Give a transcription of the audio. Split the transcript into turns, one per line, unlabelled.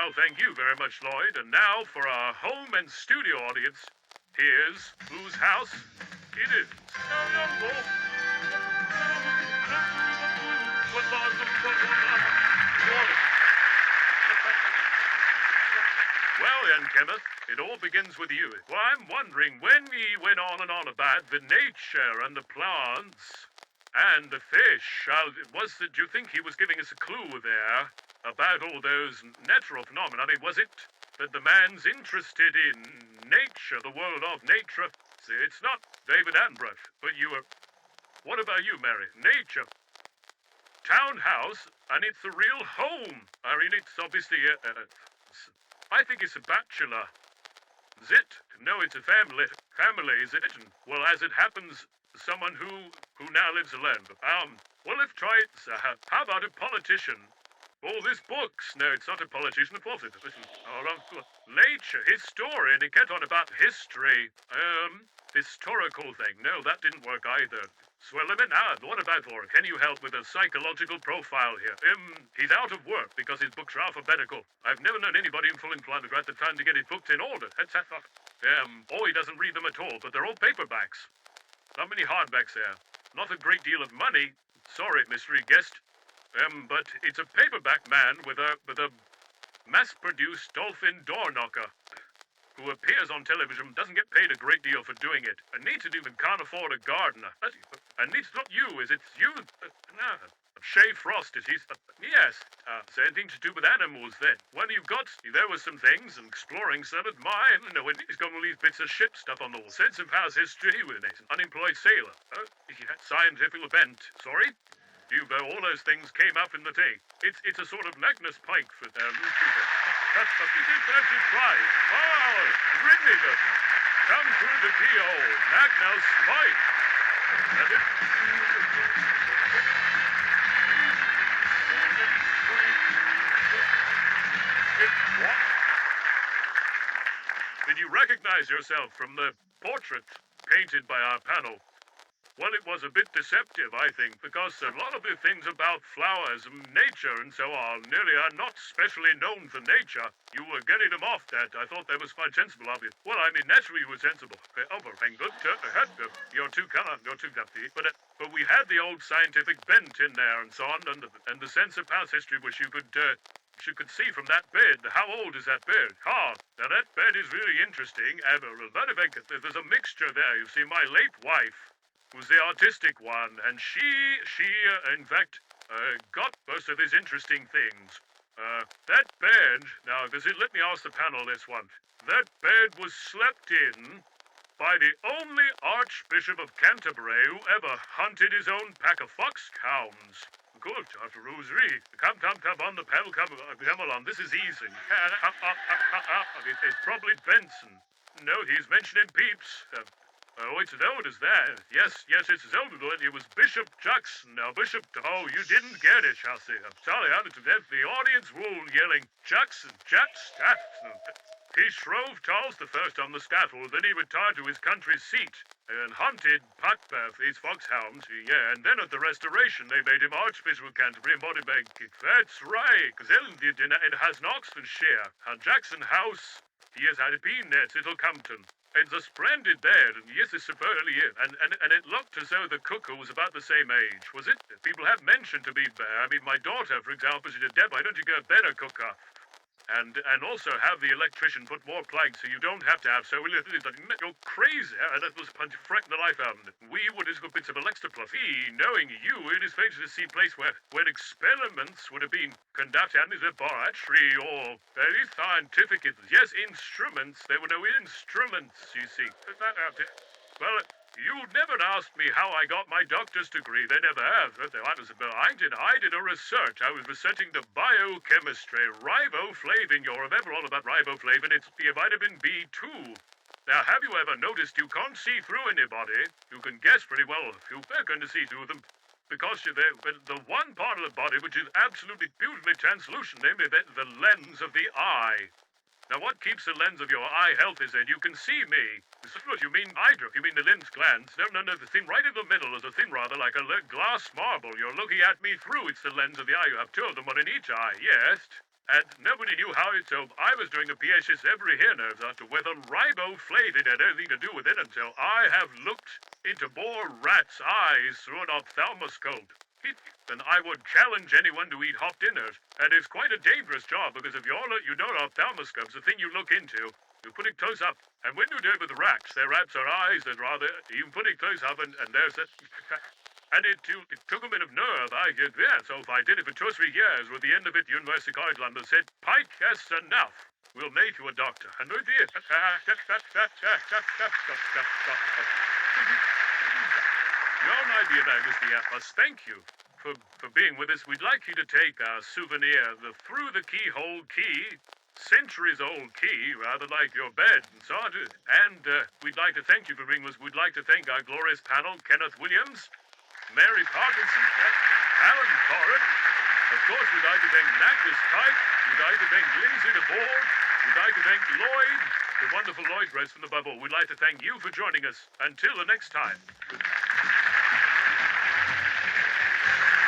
Well, thank you very much, Lloyd. And now for our home and studio audience, here's whose house it is. Well then, Kenneth, it all begins with you. Well, I'm wondering when he went on and on about the nature and the plants and the fish. Do you think he was giving us a clue there about all those natural phenomena? I mean, was it that the man's interested in nature, the world of nature? See, it's not David Attenborough, but you are. What about you, Mary? Nature. Townhouse, and it's a real home. I mean, it's obviously I think it's a bachelor. Is it? No, it's a family. Family, is it? Well, as it happens, someone who now lives alone. Well, let's try it. How about a politician? Oh, this book's. No, it's not a politician, a politician. Nature, historian. He kept on about history. Historical thing. No, that didn't work either. Swell him in. What about Laura? Can you help with a psychological profile here? He's out of work because his books are alphabetical. I've never known anybody in full employment who had the time to get his books in order. Or he doesn't read them at all, but they're all paperbacks. Not many hardbacks there. Not a great deal of money. Sorry, mystery guest. But it's a paperback man with a mass-produced dolphin door knocker who appears on television, doesn't get paid a great deal for doing it, and needs it even can't afford a gardener. And it's not you, is it? You? Shay Frost, is he? Yes. Anything to do with animals, then? When you got, there were some things, and exploring some of mine. No, and he's got all these bits of ship stuff on the wall. Sense of house history with an unemployed sailor. Scientific event. Sorry? All those things came up in the thing. It's a sort of Magnus Pike for That's the 50-30 prize. Oh, really good. Come through the keyhole, Magnus Pike. That's it. What? Did you recognize yourself from the portrait painted by our panel? Well, it was a bit deceptive, I think, because a lot of the things about flowers and nature and so on nearly are not specially known for nature. You were getting them off that. I thought that was quite sensible of you. Well, I mean, naturally you were sensible. Thank good. You're too gutsy. But we had the old scientific bent in there and so on, and the sense of past history which you could see from that bed. How old is that bed? Now that bed is really interesting. There's a mixture there. You see, my late wife was the artistic one, and she in fact, got most of these interesting things. That bed, now, let me ask the panel this one. That bed was slept in by the only Archbishop of Canterbury who ever hunted his own pack of foxhounds. Good, after rosary. Come on the panel, come along, this is easy. It's probably Benson. No, he's mentioning Pepys. It's as old as that. Yes, it's as old as that. It was Bishop Jackson. Now, you didn't get it, Chelsea. I'm sorry, the audience rule yelling, Jackson. He shrove Charles I on the scaffold, then he retired to his country seat and hunted Packbeth, these foxhounds, and then at the Restoration they made him Archbishop of Canterbury and brought him back. That's right, because it has an Oxfordshire, and Jackson House, yes, had been there, at Littlecompton. It's a splendid bed, and yes, it certainly is. And it looked as though the cooker was about the same age, was it? People have mentioned to me there. I mean, my daughter, for example, she said, Deb, why don't you get a better cooker? And also have the electrician put more plugs so you don't have to have so little. You're crazy. That was frightened the life out of it. We would have got bits of electric plus. Knowing you, it is fated to see a place where experiments would have been conducted in a laboratory or very scientific. Yes, instruments. There were no instruments, you see. Well, you never asked me how I got my doctor's degree. They never have. I did a research. I was researching the biochemistry. Riboflavin. You remember all about riboflavin. It's the vitamin B2. Now, have you ever noticed you can't see through anybody? You can guess pretty well if you're going to see through them. Because the one part of the body which is absolutely beautifully translucent, namely the lens of the eye. Now, what keeps the lens of your eye healthy is that you can see me. What, you mean eye drop? You mean the lens glands? No, the thing right in the middle is a thing rather like a glass marble. You're looking at me through. It's the lens of the eye. You have two of them, one in each eye, yes. and nobody knew how it, so I was doing a PHS every hair nerves as to whether riboflavin had anything to do with it until I have looked into more rats' eyes through an ophthalmoscope. And I would challenge anyone to eat hot dinners, and it's quite a dangerous job because if you know ophthalmoscopes, the thing you look into, you put it close up, and when you do it with the rats, their rats are eyes that rather, you put it close up, and there's a... And it took a bit of nerve, I get there. So if I did it for 2 or 3 years, with the end of it, the University College London said, Pike, that's enough. We'll make you a doctor. And we did. Your idea about Mr. Yappas, thank you for being with us. We'd like you to take our souvenir, the Through the Keyhole key, centuries-old key, rather like your bed, and so on. And we'd like to thank you for bringing us. We'd like to thank our glorious panel, Kenneth Williams, Mary Parkinson, Alan Corrick. Of course, we'd like to thank Magnus Pike. We'd like to thank Lindsay DeBoer. We'd like to thank Lloyd, the wonderful Lloyd Rest from the bubble. We'd like to thank you for joining us. Until the next time.